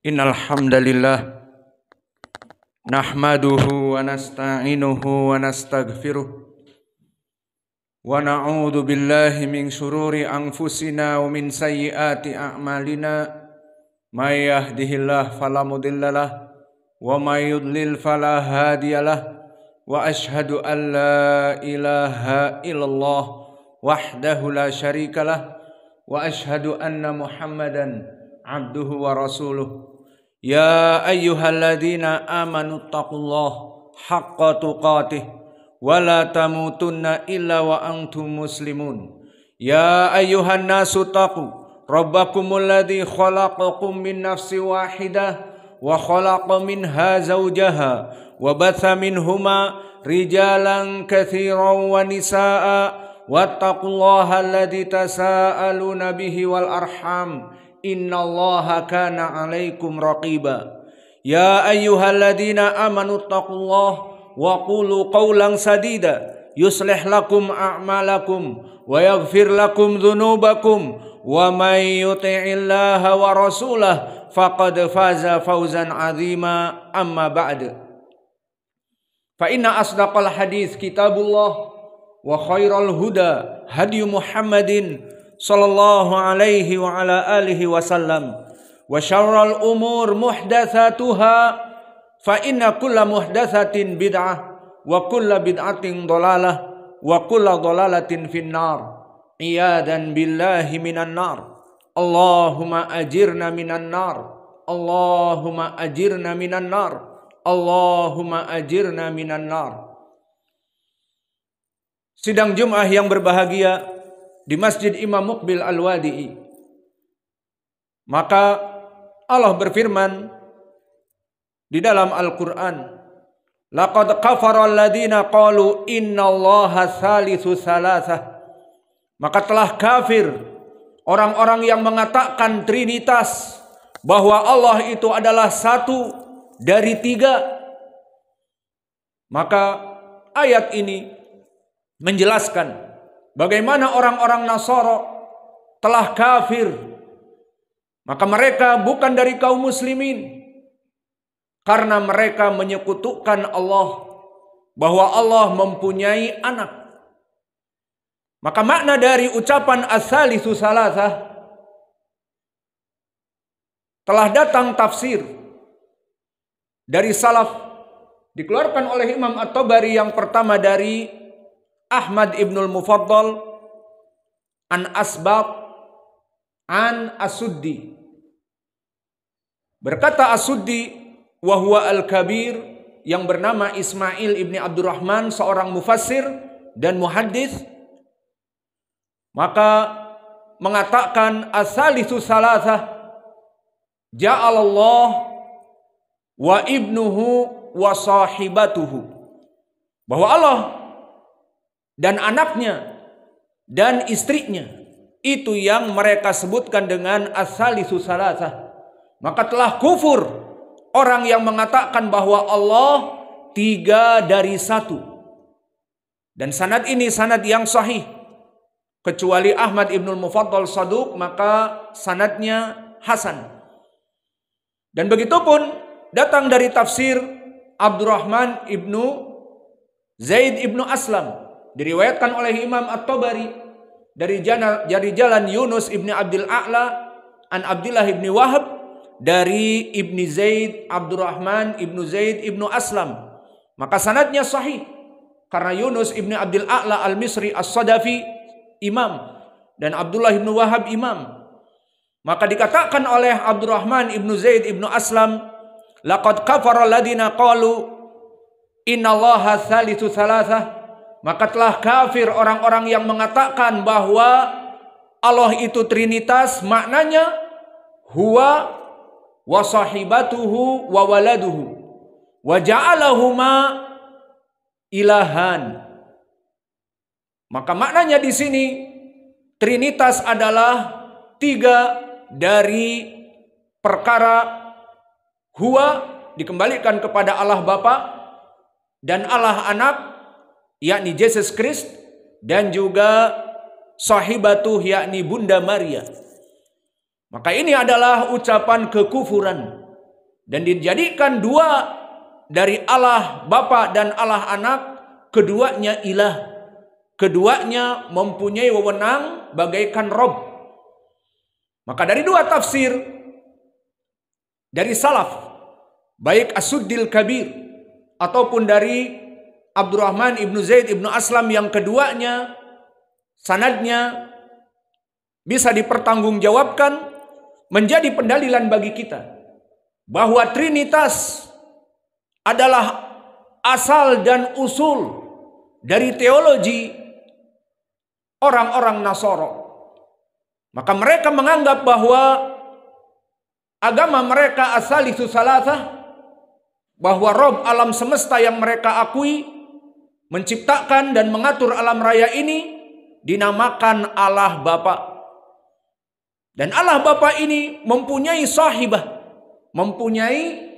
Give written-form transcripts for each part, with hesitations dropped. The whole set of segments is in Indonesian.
Innal hamdalillah nahmaduhu wa nasta'inuhu wa nastaghfiruh wa na'udzu billahi min shururi anfusina wa min sayyiati a'malina may yahdihillahu fala mudhillalah wa may yudlil fala hadiyalah wa asyhadu an la ilaha illallah wahdahu la syarikalah wa asyhadu anna Muhammadan abduhu wa rasuluh. Ya ayyuhalladzina amanu taqullaha haqqa tuqatih wa la tamutunna illa wa antum muslimun. Ya ayyuhan nasu taqu rabbakumul ladzi khalaqakum min nafsin wahidah wa khalaqa minha zawjaha wa batha minhuma rijalan katsiran wa nisaa'a wattaqullaha alladzi tasaaluna bihi wal arham innallaha kana 'alaikum raqiba. Ya ayyuhalladzina amanu taqullaha wa qulu qawlan sadida yuslih lakum a'malakum wa yaghfir lakum dhunubakum wa may yuti'illaha wa rasulahu faqad faza fawzan 'azima. Amma ba'd. Fa inna asdaqal hadits kitabullah wa khairal huda hadi Muhammadin sallallahu alaihi wa ala alihi wasallam wa syarral umur muhdatsatuha fa inna kulla muhdatsatin bid'ah wa kulla bid'atin dhalalah wa kulla dhalalatin finnar. Iyadan billahi minan nar. Allahumma ajirna minan nar. Allahumma ajirna minan nar. Allahumma ajirna minan nar. Sidang Jum'ah yang berbahagia di Masjid Imam Muqbil Al-Wadi'i. Maka Allah berfirman di dalam Al-Quran, laqad kafara alladhina qalu innallaha thalithu thalathah. Maka telah kafir orang-orang yang mengatakan trinitas, bahwa Allah itu adalah satu dari tiga. Maka ayat ini menjelaskan bagaimana orang-orang Nasara telah kafir. Maka mereka bukan dari kaum muslimin karena mereka menyekutukan Allah, bahwa Allah mempunyai anak. Maka makna dari ucapan as-salisu salasah telah datang tafsir dari salaf, dikeluarkan oleh Imam At-Tabari yang pertama dari Ahmad ibnul Mufaddal an Asbab an As-Suddi. Berkata As-Suddi, wa huwa al-kabir, yang bernama Ismail ibni Abdurrahman, seorang mufassir dan muhaddits, maka mengatakan as-salisu salasah ja'alallah wa ibnuhu wa sahibatuhu, bahwa Allah dan anaknya dan istrinya itu yang mereka sebutkan dengan as-salisu salasah. Maka telah kufur orang yang mengatakan bahwa Allah tiga dari satu. Dan sanad ini sanad yang sahih, kecuali Ahmad ibnul Mufaddal Saduq, maka sanadnya hasan. Dan begitu pun datang dari tafsir Abdurrahman ibnu Zaid ibnu Aslam, diriwayatkan oleh Imam At-Tabari dari jalan Yunus ibni Abdul A'la an Abdullah ibni Wahab dari ibni Zaid Abdurrahman ibnu Zaid ibnu Aslam. Maka sanadnya sahih karena Yunus ibni Abdul A'la al-Misri as-Sadafi imam dan Abdullah ibnu Wahab imam. Maka dikatakan oleh Abdurrahman ibnu Zaid ibnu Aslam, laqad kafara alladhina qalu innallaha thalithu thalathah. Maka telah kafir orang-orang yang mengatakan bahwa Allah itu trinitas, maknanya huwa wa sahibatuhu wa waladuhu wa ja'alahuma ilahan. Maka maknanya di sini trinitas adalah tiga dari perkara. Huwa dikembalikan kepada Allah Bapa dan Allah Anak, yakni Yesus Kristus, dan juga sahibatuh yakni Bunda Maria. Maka ini adalah ucapan kekufuran dan dijadikan dua dari Allah Bapa dan Allah Anak, keduanya ilah, keduanya mempunyai wewenang bagaikan Rob. Maka dari dua tafsir dari salaf, baik As-Suddil Kabir ataupun dari Abdurrahman ibnu Zaid ibnu Aslam, yang keduanya sanadnya bisa dipertanggungjawabkan, menjadi pendalilan bagi kita bahwa Trinitas adalah asal dan usul dari teologi orang-orang Nasoro. Maka mereka menganggap bahwa agama mereka as-salisu salasah, bahwa Rob alam semesta yang mereka akui menciptakan dan mengatur alam raya ini dinamakan Allah Bapa. Dan Allah Bapa ini mempunyai sahibah, mempunyai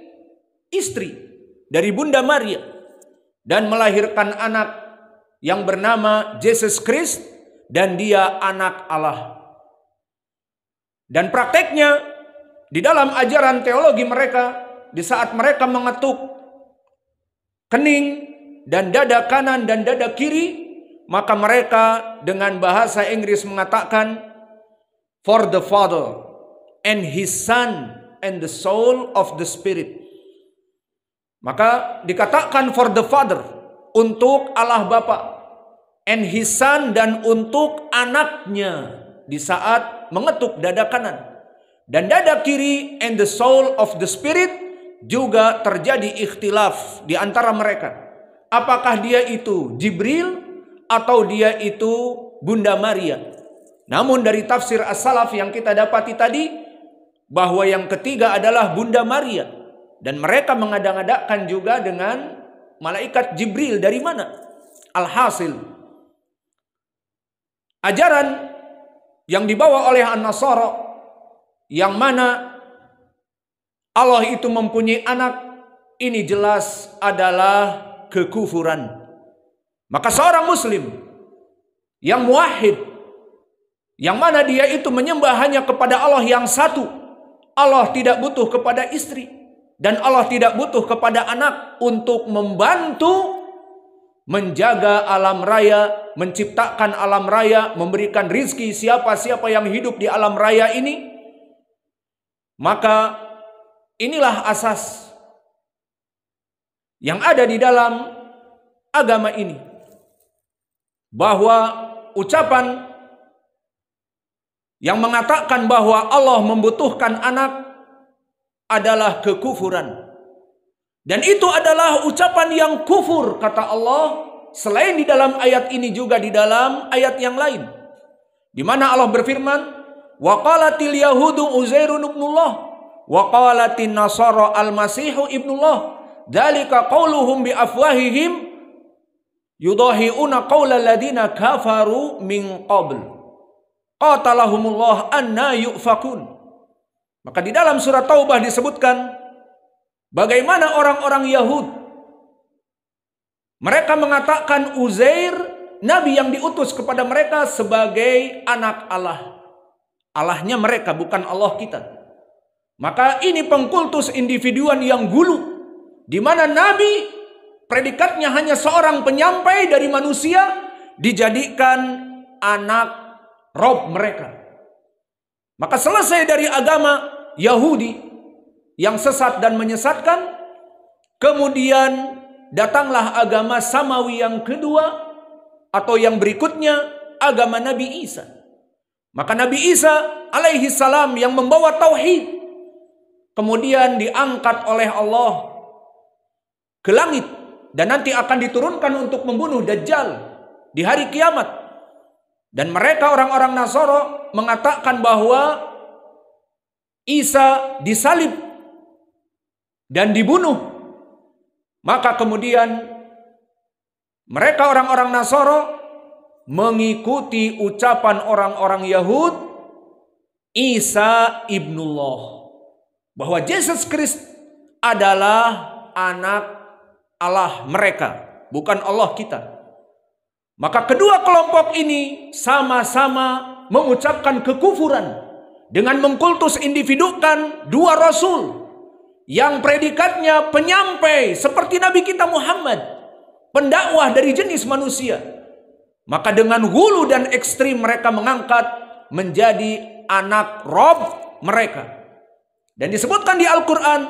istri dari Bunda Maria, dan melahirkan anak yang bernama Yesus Kristus, dan dia anak Allah. Dan prakteknya di dalam ajaran teologi mereka, di saat mereka mengetuk kening dan dada kanan dan dada kiri, maka mereka dengan bahasa Inggris mengatakan for the Father and His Son and the soul of the Spirit. Maka dikatakan for the Father, untuk Allah Bapa, and His Son, dan untuk anaknya di saat mengetuk dada kanan. Dan dada kiri and the soul of the Spirit juga terjadi ikhtilaf di antara mereka. Apakah dia itu Jibril atau dia itu Bunda Maria? Namun dari tafsir as-salaf yang kita dapati tadi, bahwa yang ketiga adalah Bunda Maria. Dan mereka mengadang-adangkan juga dengan malaikat Jibril. Dari mana? Alhasil, ajaran yang dibawa oleh An-Nasara, yang mana Allah itu mempunyai anak, ini jelas adalah kekufuran. Maka seorang muslim yang muwahhid, yang mana dia itu menyembah hanya kepada Allah yang satu, Allah tidak butuh kepada istri, dan Allah tidak butuh kepada anak untuk membantu menjaga alam raya, menciptakan alam raya, memberikan rizki siapa-siapa yang hidup di alam raya ini. Maka inilah asas yang ada di dalam agama ini, bahwa ucapan yang mengatakan bahwa Allah membutuhkan anak adalah kekufuran. Dan itu adalah ucapan yang kufur, kata Allah, selain di dalam ayat ini juga di dalam ayat yang lain, di mana Allah berfirman, wa qalatil yahudu Uzairun ibnullah wa qalatin nasara al-masihu ibnullah dzalika qauluhum bi afwahihim yudahiuna qaulal ladina kafaru min qabl qatalahumullah anna yufakun. Maka di dalam surat Taubah disebutkan bagaimana orang-orang Yahud, mereka mengatakan Uzair, nabi yang diutus kepada mereka, sebagai anak Allah. Allahnya mereka, bukan Allah kita. Maka ini pengkultus individuan yang gulu, di mana nabi predikatnya hanya seorang penyampai dari manusia, dijadikan anak Rob mereka. Maka selesai dari agama Yahudi yang sesat dan menyesatkan, kemudian datanglah agama Samawi yang kedua atau yang berikutnya, agama Nabi Isa. Maka Nabi Isa alaihi salam yang membawa tauhid, kemudian diangkat oleh Allah ke langit dan nanti akan diturunkan untuk membunuh Dajjal di hari kiamat. Dan mereka orang-orang Nasara mengatakan bahwa Isa disalib dan dibunuh. Maka kemudian mereka orang-orang Nasara mengikuti ucapan orang-orang Yahud, Isa ibnullah, bahwa Yesus Kristus adalah anak Allah mereka, bukan Allah kita. Maka kedua kelompok ini sama-sama mengucapkan kekufuran dengan mengkultus individukan dua rasul yang predikatnya penyampai seperti Nabi kita Muhammad, pendakwah dari jenis manusia, maka dengan hulu dan ekstrim mereka mengangkat menjadi anak Rob mereka. Dan disebutkan di Al-Quran,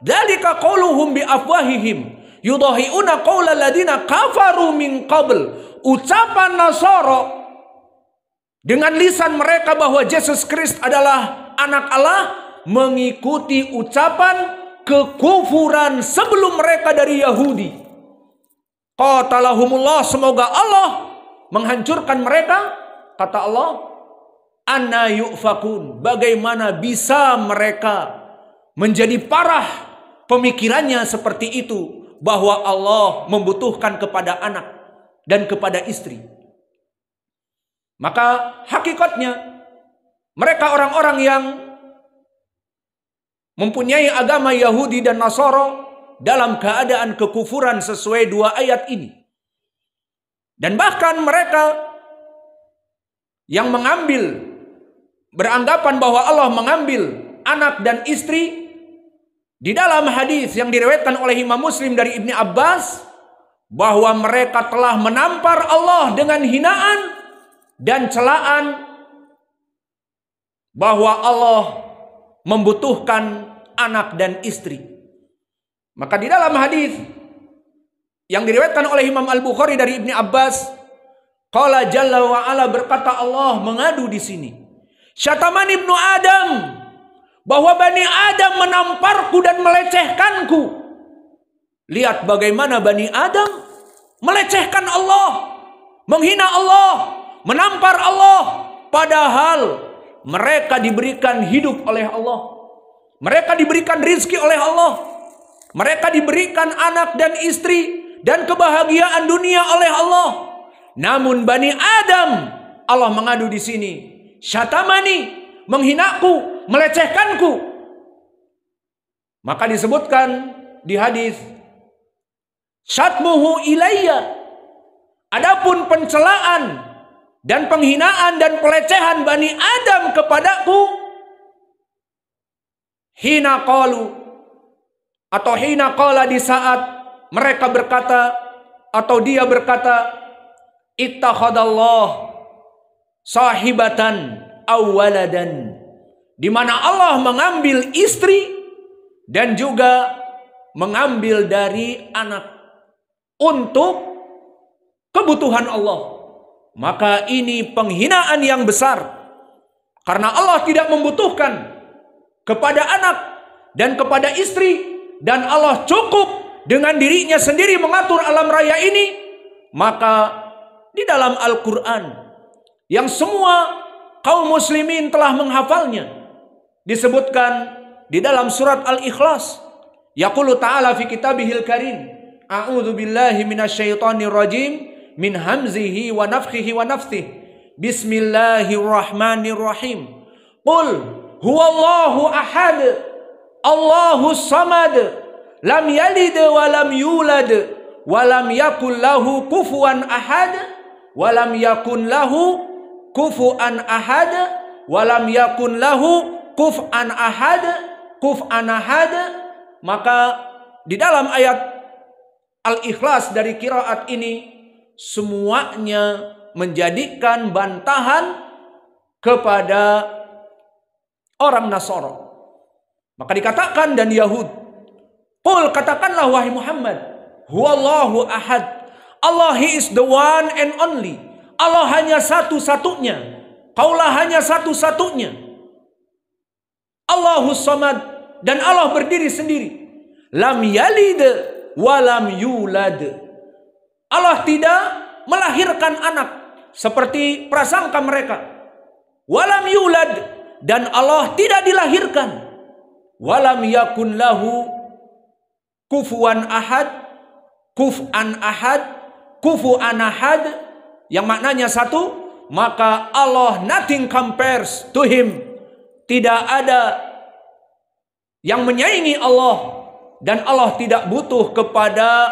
dzalika qauluhum bi afwahihim yudahiuna qaulal ladina kafaru min qabl. Ucapan Nasara dengan lisan mereka bahwa Yesus Kristus adalah anak Allah mengikuti ucapan kekufuran sebelum mereka dari Yahudi. Qatalahumullah, semoga Allah menghancurkan mereka. Kata Allah, anna yu'fakun, bagaimana bisa mereka menjadi parah pemikirannya seperti itu, bahwa Allah membutuhkan kepada anak dan kepada istri. Maka hakikatnya mereka orang-orang yang mempunyai agama Yahudi dan Nasara dalam keadaan kekufuran sesuai dua ayat ini. Dan bahkan mereka yang mengambil, beranggapan bahwa Allah mengambil anak dan istri, di dalam hadis yang diriwayatkan oleh Imam Muslim dari Ibni Abbas, bahwa mereka telah menampar Allah dengan hinaan dan celaan, bahwa Allah membutuhkan anak dan istri. Maka di dalam hadis yang diriwayatkan oleh Imam Al-Bukhari dari Ibni Abbas, qala jalla wa ala, berkata Allah mengadu di sini, syataman ibnu Adam, bahwa Bani Adam menamparku dan melecehkanku. Lihat bagaimana Bani Adam melecehkan Allah, menghina Allah, menampar Allah, padahal mereka diberikan hidup oleh Allah, mereka diberikan rizki oleh Allah, mereka diberikan anak dan istri dan kebahagiaan dunia oleh Allah. Namun Bani Adam, Allah mengadu di sini, syatamani, menghinaku, melecehkanku. Maka disebutkan di hadis, syatmuhu ilayya, adapun pencelaan dan penghinaan dan pelecehan Bani Adam kepadaku, hina qalu, atau hina qala, di saat mereka berkata atau dia berkata, ittakhadallah sahibatan awwaladan, di mana Allah mengambil istri dan juga mengambil dari anak untuk kebutuhan Allah. Maka ini penghinaan yang besar, karena Allah tidak membutuhkan kepada anak dan kepada istri, dan Allah cukup dengan dirinya sendiri mengatur alam raya ini. Maka di dalam Al-Quran yang semua kaum muslimin telah menghafalnya, disebutkan di dalam surat Al-Ikhlas, yaqulu ta'ala fi kitabihil karim, a'udzu billahi minasyaitonir rajim min hamzihi wa nafthihi wa nafthihi, bismillahirrahmanirrahim, qul huwallahu ahad Allahus samad lam yalid wa lam yulad wa lam yakul lahu kufuwan ahad wa lam yakun lahu kufuwan ahad wa lam yakun lahu kuf'an ahad, kuf'an ahad. Maka di dalam ayat Al-Ikhlas dari qiraat ini semuanya menjadikan bantahan kepada orang Nasara. Maka dikatakan, dan Yahud, qul, katakanlah wahai Muhammad, huwallahu ahad, Allah, He is the one and only, Allah hanya satu-satunya, Kaulah hanya satu-satunya, Allahus samad, dan Allah berdiri sendiri, lam yalid wa lam yulad, Allah tidak melahirkan anak seperti prasangka mereka, walam yulad, dan Allah tidak dilahirkan, walam yakun lahu kufuwan ahad, kuf'an ahad, kufu'an ahad, yang maknanya satu, maka Allah nothing compares to him, tidak ada yang menyaingi Allah, dan Allah tidak butuh kepada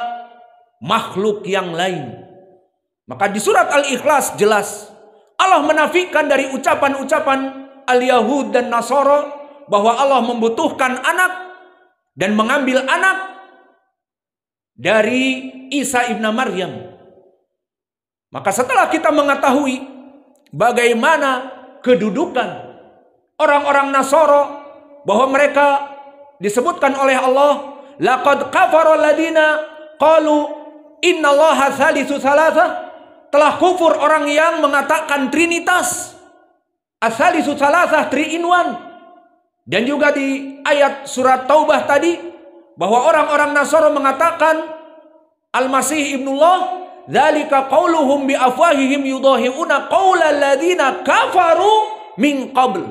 makhluk yang lain. Maka di surat Al-Ikhlas jelas Allah menafikan dari ucapan-ucapan al-Yahud dan Nasara bahwa Allah membutuhkan anak dan mengambil anak dari Isa ibn Maryam. Maka setelah kita mengetahui bagaimana kedudukan orang-orang Nasara, bahwa mereka disebutkan oleh Allah, laqad kafara alladziina qalu innallaha tsalitsu tsalatsa, telah kufur orang yang mengatakan trinitas, as-tsalitsu tsalatsa, 3 in 1. Dan juga di ayat surat Taubah tadi, bahwa orang-orang Nasara mengatakan Al-Masih ibnullah, dzalika qauluhum bi afwahihim yudahiuna qaulal ladzina kafaru min qabl.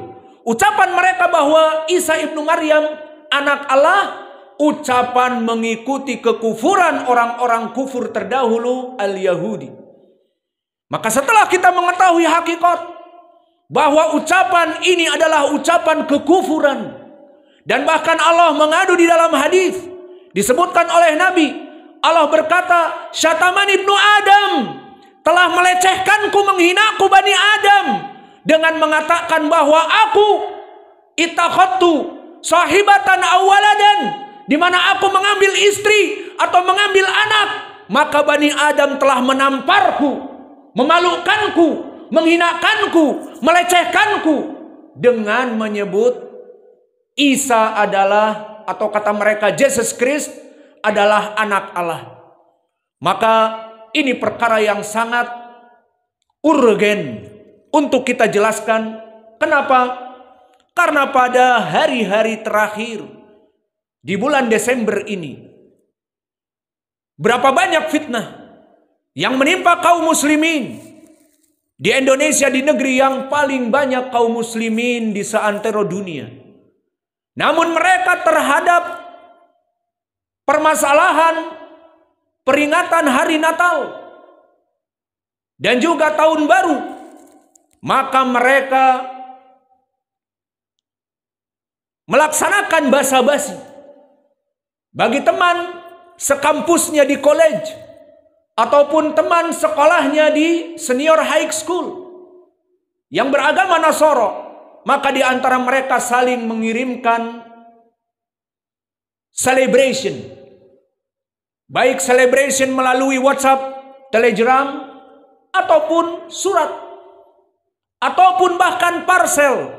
Ucapan mereka bahwa Isa ibnu Maryam anak Allah, ucapan mengikuti kekufuran orang-orang kufur terdahulu al-Yahudi. Maka setelah kita mengetahui hakikat bahwa ucapan ini adalah ucapan kekufuran, dan bahkan Allah mengadu di dalam hadis, disebutkan oleh Nabi, Allah berkata, syataman ibnu Adam, telah melecehkanku, menghinaku Bani Adam, dengan mengatakan bahwa aku ittakhadtu sahibatan awwaladan, di mana aku mengambil istri atau mengambil anak, maka Bani Adam telah menamparku, memalukanku, menghinakanku, melecehkanku dengan menyebut Isa adalah, atau kata mereka Jesus Christ adalah anak Allah. Maka ini perkara yang sangat urgen untuk kita jelaskan. Kenapa? Karena pada hari-hari terakhir di bulan Desember ini, berapa banyak fitnah yang menimpa kaum muslimin di Indonesia, di negeri yang paling banyak kaum muslimin di seantero dunia. Namun mereka terhadap permasalahan peringatan hari Natal dan juga tahun baru, maka mereka melaksanakan basa-basi bagi teman sekampusnya di college ataupun teman sekolahnya di senior high school yang beragama Nasara. Maka di antara mereka saling mengirimkan celebration, baik celebration melalui WhatsApp, Telegram, ataupun surat, ataupun bahkan parcel.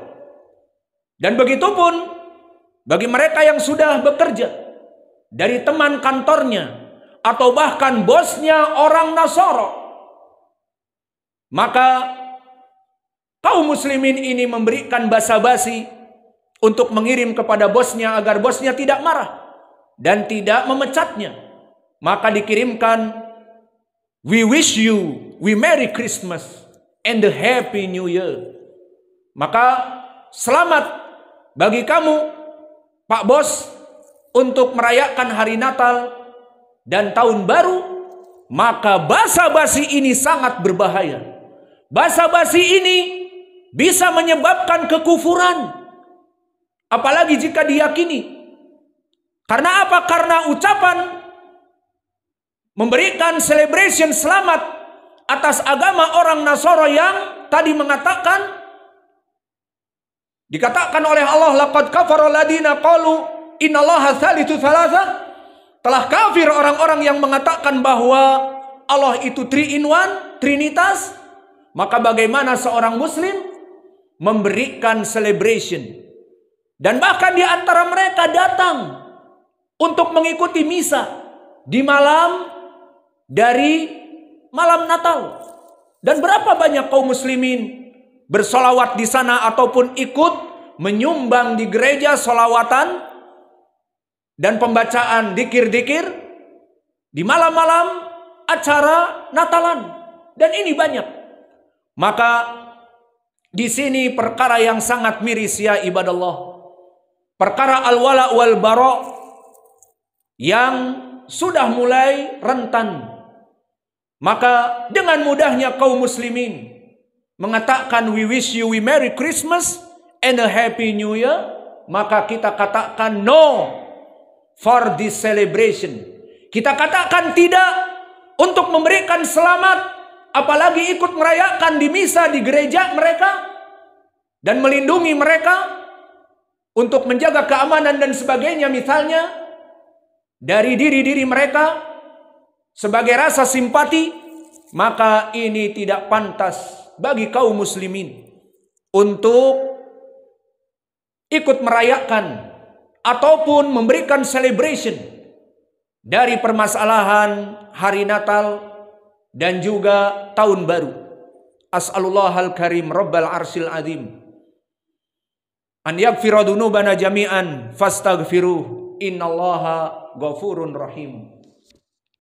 Dan begitu pun bagi mereka yang sudah bekerja, dari teman kantornya atau bahkan bosnya orang Nasara, maka kaum muslimin ini memberikan basa-basi untuk mengirim kepada bosnya agar bosnya tidak marah dan tidak memecatnya. Maka dikirimkan, we wish you, we Merry Christmas and a Happy New Year. Maka selamat bagi kamu, Pak Bos, untuk merayakan hari Natal dan tahun baru. Maka basa-basi ini sangat berbahaya. Basa-basi ini bisa menyebabkan kekufuran, apalagi jika diyakini. Karena apa? Karena ucapan memberikan celebration selamat atas agama orang Nasara yang tadi mengatakan, dikatakan oleh Allah, laqad kafara alladziina qalu innallaha tsalitsu tsalatsa, telah kafir orang-orang yang mengatakan bahwa Allah itu 3 in 1, trinitas. Maka bagaimana seorang muslim memberikan celebration, dan bahkan di antara mereka datang untuk mengikuti misa di malam dari malam Natal. Dan berapa banyak kaum muslimin bersolawat di sana ataupun ikut menyumbang di gereja solawatan dan pembacaan dikir-dikir di malam-malam acara Natalan. Dan ini banyak. Maka di sini perkara yang sangat miris ya ibadallah. Perkara al-wala wal bara yang sudah mulai rentan. Maka dengan mudahnya kaum muslimin mengatakan we wish you, we Merry Christmas and a Happy New Year. Maka kita katakan no for this celebration. Kita katakan tidak untuk memberikan selamat, apalagi ikut merayakan di misa di gereja mereka. dan melindungi mereka untuk menjaga keamanan dan sebagainya, misalnya dari diri-diri mereka sebagai rasa simpati, maka ini tidak pantas bagi kaum muslimin untuk ikut merayakan ataupun memberikan celebration dari permasalahan hari Natal dan juga tahun baru. As'alullahal karim rabbal arsyil azim an yaghfira dzunubana jami'an fastaghfiruh innallaha ghafurur rahim.